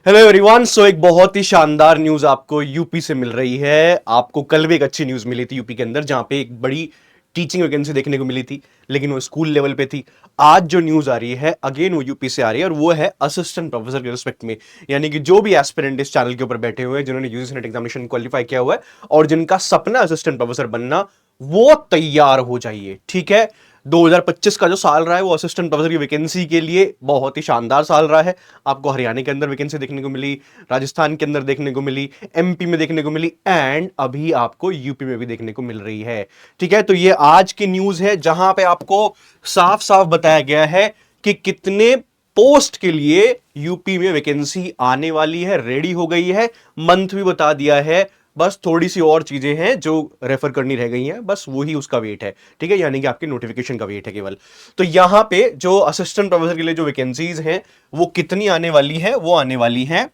Hello everyone. सो एक बहुत ही शानदार न्यूज आपको यूपी से मिल रही है। आपको कल भी एक अच्छी न्यूज मिली थी यूपी के अंदर, जहां पे एक बड़ी टीचिंग वैकेंसी देखने को मिली थी, लेकिन वो स्कूल लेवल पे थी। आज जो न्यूज आ रही है अगेन वो यूपी से आ रही है, और वो है असिस्टेंट प्रोफेसर के रिस्पेक्ट में। यानी कि जो भी एस्पिरेंट इस चैनल के ऊपर बैठे हुए हैं, जिन्होंने यूजीसी नेट एग्जामिनेशन क्वालिफाई किया हुआ है और जिनका सपना असिस्टेंट प्रोफेसर बनना, वो तैयार हो जाइए। ठीक है, 2025 का जो साल रहा है वो असिस्टेंट प्रोफेसर की वैकेंसी के लिए बहुत ही शानदार साल रहा है। आपको हरियाणा के अंदर वैकेंसी देखने को मिली, राजस्थान के अंदर देखने को मिली, एमपी में देखने को मिली, एंड अभी आपको यूपी में भी देखने को मिल रही है। ठीक है, तो ये आज की न्यूज है जहां पे आपको साफ साफ बताया गया है कि कितने पोस्ट के लिए यूपी में वैकेंसी आने वाली है, रेडी हो गई है, मंथ भी बता दिया है। बस थोड़ी सी और चीजें हैं जो रेफर करनी रह गई हैं, बस वही उसका वेट है। ठीक है, यानी कि आपके नोटिफिकेशन का वेट है केवल। तो यहां पे जो असिस्टेंट प्रोफेसर के लिए जो वैकेंसीज हैं वो कितनी आने वाली है, वो आने वाली है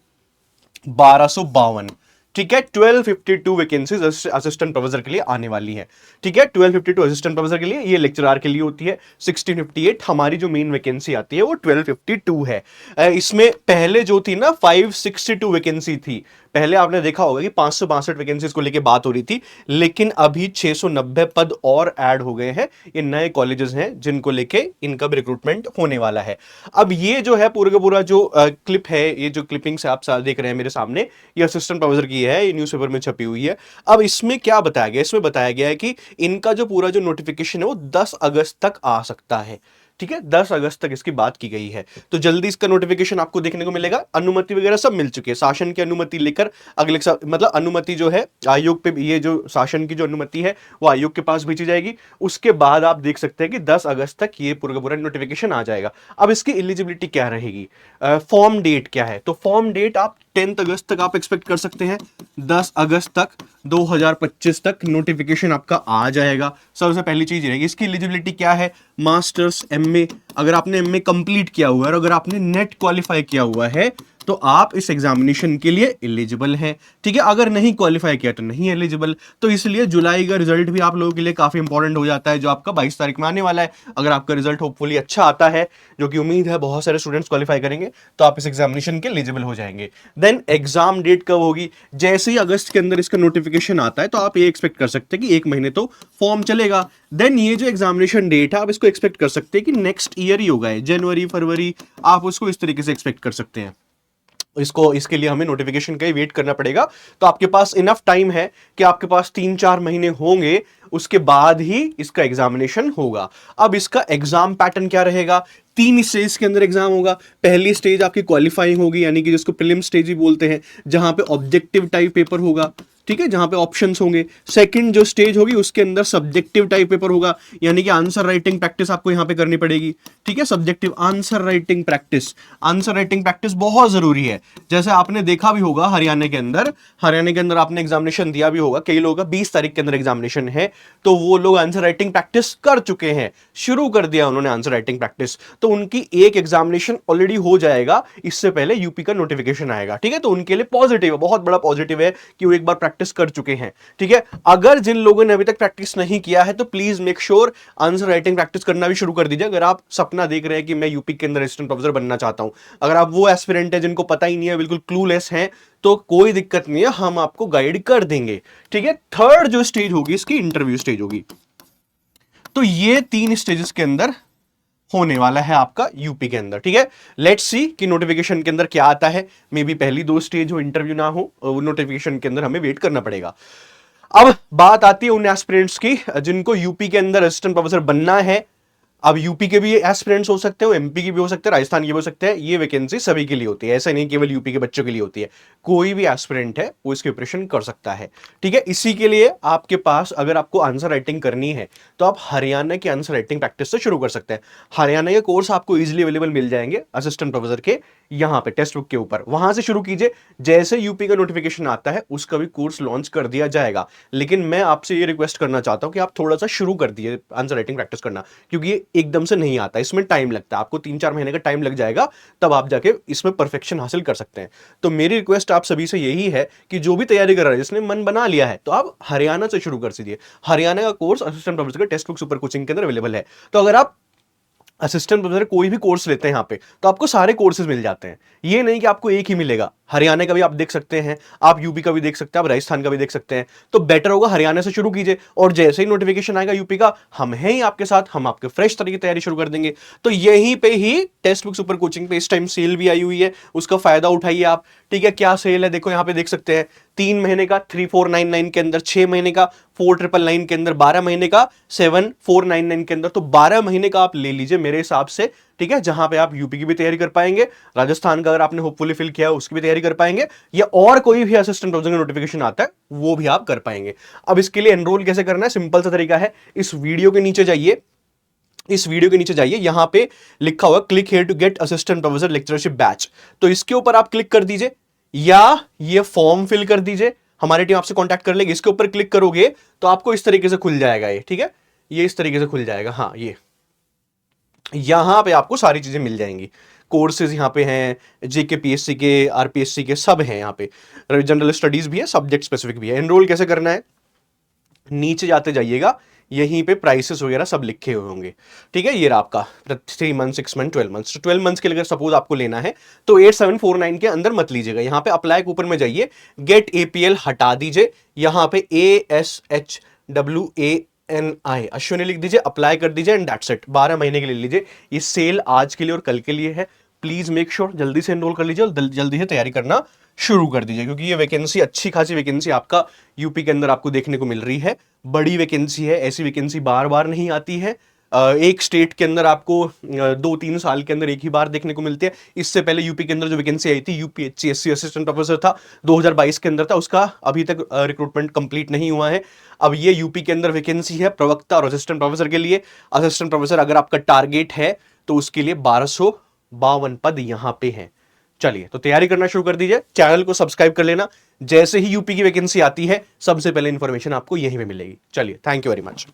1252। ठीक है, 1252 वैकेंसीज असिस्टेंट प्रोफेसर के लिए आने वाली है। ठीक है, 1252 असिस्टेंट प्रोफेसर के लिए, ये लेक्चरर के लिए होती है 1658। हमारी जो मेन वैकेंसी आती है वो 1252 है। इसमें पहले जो थी ना 562 वैकेंसी थी। पहले आपने देखा होगा कि 562 वैकेंसीज को लेकर बात हो रही थी, लेकिन अभी 690 पद और ऐड हो गए हैं। ये नए कॉलेजेस हैं जिनको लेके इनका भी रिक्रूटमेंट होने वाला है। अब ये जो है पूरा का पूरा जो क्लिप है, ये जो क्लिपिंग्स आप देख रहे हैं मेरे सामने, ये असिस्टेंट प्रोफेसर की है, ये न्यूज़पेपर में छपी हुई है। अब इसमें क्या बताया गया, इसमें बताया गया है कि इनका जो पूरा जो नोटिफिकेशन है वो 10 अगस्त तक आ सकता है। ठीक है, 10 अगस्त तक इसकी बात की गई है, तो जल्दी इसका नोटिफिकेशन आपको देखने को मिलेगा। अनुमति वगैरह सब मिल चुकी है, शासन की अनुमति लेकर अगले मतलब अनुमति जो है आयोग पे, ये जो शासन की जो अनुमति है वो आयोग के पास भेजी जाएगी। उसके बाद आप देख सकते हैं कि 10 अगस्त तक ये पूरा का पूरा नोटिफिकेशन आ जाएगा। अब इसकी एलिजिबिलिटी क्या रहेगी, फॉर्म डेट क्या है, तो फॉर्म डेट आप 10 अगस्त तक आप एक्सपेक्ट कर सकते हैं। 10 अगस्त तक 2025 तक नोटिफिकेशन आपका आ जाएगा। सबसे पहली चीज रहेगी इसकी एलिजिबिलिटी क्या है, मास्टर्स, एमए। अगर आपने एमए कंप्लीट किया हुआ है और अगर आपने नेट क्वालिफाई किया हुआ है तो आप इस एग्जामिनेशन के लिए एलिजिबल हैं। ठीक है, अगर नहीं क्वालिफाई किया तो नहीं एलिजिबल। तो इसलिए जुलाई का रिजल्ट भी आप लोगों के लिए काफी इंपॉर्टेंट हो जाता है, जो आपका 22 तारीख में आने वाला है। अगर आपका रिजल्ट होपफुली अच्छा आता है, जो कि उम्मीद है बहुत सारे स्टूडेंट्स क्वालिफाई करेंगे, तो आप इस एग्जामिनेशन के एलिजिबल हो जाएंगे। देन एग्जाम डेट कब होगी, जैसे ही अगस्त के अंदर इसका नोटिफिकेशन आता है तो आप ये एक्सपेक्ट कर सकते हैं कि एक महीने तो फॉर्म चलेगा। देन ये जो एग्जामिनेशन डेट है आप इसको एक्सपेक्ट कर सकते हैं कि नेक्स्ट ईयर ही होगा, जनवरी फरवरी, आप उसको इस तरीके से एक्सपेक्ट कर सकते हैं। इसके लिए हमें नोटिफिकेशन का ही वेट करना पड़ेगा। तो आपके पास इनफ टाइम है कि आपके पास 3-4 महीने होंगे, उसके बाद ही इसका एग्जामिनेशन होगा। अब इसका एग्जाम पैटर्न क्या रहेगा, 3 स्टेज के अंदर एग्जाम होगा। पहली स्टेज आपकी क्वालिफाइंग होगी, यानी कि जिसको प्रीलिम स्टेज ही बोलते हैं, जहां पे ऑब्जेक्टिव टाइप पेपर होगा। ठीक है, जहां पे ऑप्शंस होंगे। सेकंड जो स्टेज होगी उसके अंदर सब्जेक्टिव टाइप पेपर होगा, यानी कि आंसर राइटिंग प्रैक्टिस आपको यहां पे करनी पड़ेगी। ठीक है, subjective answer writing practice, answer writing practice बहुत जरूरी है। जैसे आपने देखा भी होगा हरियाणा के अंदर आपने एग्जामिनेशन दिया भी होगा, कई लोगों का 20 तारीख के अंदर एग्जामिनेशन है, तो वो लोग आंसर राइटिंग प्रैक्टिस कर चुके हैं, शुरू कर दिया उन्होंने आंसर राइटिंग प्रैक्टिस, तो उनकी एक एग्जामिनेशन ऑलरेडी हो जाएगा, इससे पहले यूपी का नोटिफिकेशन आएगा। ठीक है, तो उनके लिए पॉजिटिव है, बहुत बड़ा पॉजिटिव है कि वो एक बार प्रैक्टिस कर चुके हैं। ठीक है, अगर जिन लोगों ने अभी तक प्रैक्टिस नहीं किया है तो please make sure answer writing practice करना भी शुरू कर दीजिए। अगर आप सपना देख रहे हैं कि मैं यूपी के अंदर असिस्टेंट प्रोफेसर बनना चाहता हूं, अगर आप वो एस्पिरेंट है जिनको पता ही नहीं है, बिल्कुल क्लूलेस हैं, तो कोई दिक्कत नहीं है, हम आपको गाइड कर देंगे। ठीक है, थर्ड जो स्टेज होगी इसकी इंटरव्यू स्टेज होगी। तो ये 3 स्टेजेस के अंदर होने वाला है आपका यूपी के अंदर। ठीक है, लेट्स सी कि नोटिफिकेशन के अंदर क्या आता है। मे बी पहली 2 स्टेज हो, इंटरव्यू ना हो, नोटिफिकेशन के अंदर हमें वेट करना पड़ेगा। अब बात आती है उन एस्पिरेंट्स की जिनको यूपी के अंदर असिस्टेंट प्रोफेसर बनना है। अब यूपी के भी एस्पिरेंट्स हो सकते हो, एमपी के भी हो सकते हैं, राजस्थान के भी हो सकते हैं। ये वैकेंसी सभी के लिए होती है, ऐसा नहीं केवल यूपी के बच्चों के लिए होती है। कोई भी एस्पिरेंट है वो इसकी प्रिपरेशन कर सकता है। ठीक है, इसी के लिए आपके पास, अगर आपको आंसर राइटिंग करनी है तो आप हरियाणा की आंसर राइटिंग प्रैक्टिस से शुरू कर सकते हैं। हरियाणा के कोर्स आपको इजिली अवेलेबल मिल जाएंगे असिस्टेंट प्रोफेसर के, यहां पे टेक्स्ट बुक के ऊपर, वहां से शुरू कीजिए। जैसे यूपी का नोटिफिकेशन आता है उसका भी कोर्स लॉन्च कर दिया जाएगा। लेकिन मैं आपसे ये रिक्वेस्ट करना चाहता हूं कि आप थोड़ा सा शुरू कर दिए आंसर राइटिंग प्रैक्टिस करना, क्योंकि ये एकदम से नहीं आता, इसमें टाइम लगता है, आपको 3-4 महीने का टाइम लग जाएगा, तब आप जाके इसमें परफेक्शन हासिल कर सकते हैं। तो मेरी रिक्वेस्ट आप सभी से यही है कि जो भी तैयारी कर रहा है, जिसने मन बना लिया है, तो आप हरियाणा से शुरू कर दीजिए। हरियाणा का कोर्स असिस्टेंट प्रोफेसर के टेक्स्ट बुक सुपर कोचिंग के अंदर अवेलेबल है। तो अगर आप असिस्टेंट प्रोफेसर कोई भी कोर्स लेते हैं यहां पे, तो आपको सारे कोर्सेज मिल जाते हैं। ये नहीं कि आपको एक ही मिलेगा, हरियाणा का भी आप देख सकते हैं, आप यूपी का भी देख सकते हैं, आप राजस्थान का भी देख सकते हैं। तो बेटर होगा हरियाणा से शुरू कीजिए, और जैसे ही नोटिफिकेशन आएगा यूपी का, हम हैं ही आपके साथ, हम आपके फ्रेश तरीके तैयारी शुरू कर देंगे। तो यहीं पे ही टेक्स्ट बुक सुपर कोचिंग पे इस टाइम सेल भी आई हुई है, उसका फायदा उठाइए आप। ठीक है, क्या सेल है देखो यहाँ पे देख सकते हैं, 3 महीने का 3499 के अंदर, 6 महीने का 4999 के अंदर, 12 महीने का 7499 के अंदर। तो 12 महीने का आप ले लीजिए मेरे हिसाब से, ठीक है, जहां पे आप यूपी की भी तैयारी कर पाएंगे, राजस्थान का अगर आपने होपफुली फिल किया उसकी भी तैयारी कर पाएंगे, या और कोई भी असिस्टेंट प्रोफेसर का नोटिफिकेशन आता है वो भी आप कर पाएंगे। अब इसके लिए एनरोल कैसे करना है, सिंपल सा तरीका है, इस वीडियो के नीचे जाइए, इस वीडियो के नीचे जाइए, यहां पे लिखा हुआ click here to get assistant professor lectureship batch, तो इसके ऊपर आप क्लिक कर दीजिए, या ये फॉर्म फिल कर दीजिए, हमारी टीम आपसे कांटेक्ट कर लेगी। इसके ऊपर क्लिक करोगे तो आपको इस तरीके से खुल जाएगा ये, ठीक है, ये इस तरीके से खुल जाएगा। हाँ, ये यहां पे आपको सारी चीजें मिल जाएंगी, कोर्सेज यहाँ पे हैं, जेके पीएससी के, आरपीएससी के सब हैं यहाँ पे, जनरल स्टडीज भी है, सब्जेक्ट स्पेसिफिक भी है। एनरोल कैसे करना है, नीचे जाते जाइएगा, यहीं पे प्राइसेस वगैरह सब लिखे हुए होंगे, ठीक है। ये रहा आपका 3 मंथ, 6 मंथ, 12 मंथ। 12 मंथ्स के लिए अगर सपोज आपको लेना है तो 8749 के अंदर मत लीजिएगा, यहाँ पे अप्लाई के ऊपर में जाइए, गेट एपीएल हटा दीजिए, यहाँ पे ASHWANI अश्विनी लिख दीजिए, अप्लाई कर दीजिए, एंड दैट्स इट। 12 महीने के लिए लीजिए, ये सेल आज के लिए और कल के लिए है। प्लीज मेक श्योर जल्दी से एनरोल कर लीजिए और जल्दी से तैयारी करना शुरू कर दीजिए, क्योंकि ये वैकेंसी, अच्छी खासी वैकेंसी आपका यूपी के अंदर आपको देखने को मिल रही है। बड़ी वैकेंसी है, ऐसी वैकेंसी बार बार नहीं आती है। एक स्टेट के अंदर आपको 2-3 साल के अंदर एक ही बार देखने को मिलती है। इससे पहले यूपी के अंदर जो वैकेंसी आई थी, यूपीएचसीएससी असिस्टेंट प्रोफेसर था, 2022 के अंदर था, उसका अभी तक रिक्रूटमेंट कंप्लीट नहीं हुआ है। अब ये यूपी के अंदर वैकेंसी है प्रवक्ता और असिस्टेंट प्रोफेसर के लिए। असिस्टेंट प्रोफेसर अगर आपका टारगेट है तो उसके लिए 1252 पद यहां पे हैं। चलिए, तो तैयारी करना शुरू कर दीजिए, चैनल को सब्सक्राइब कर लेना, जैसे ही यूपी की वैकेंसी आती है सबसे पहले इंफॉर्मेशन आपको यहीं पे मिलेगी। चलिए, थैंक यू वेरी मच।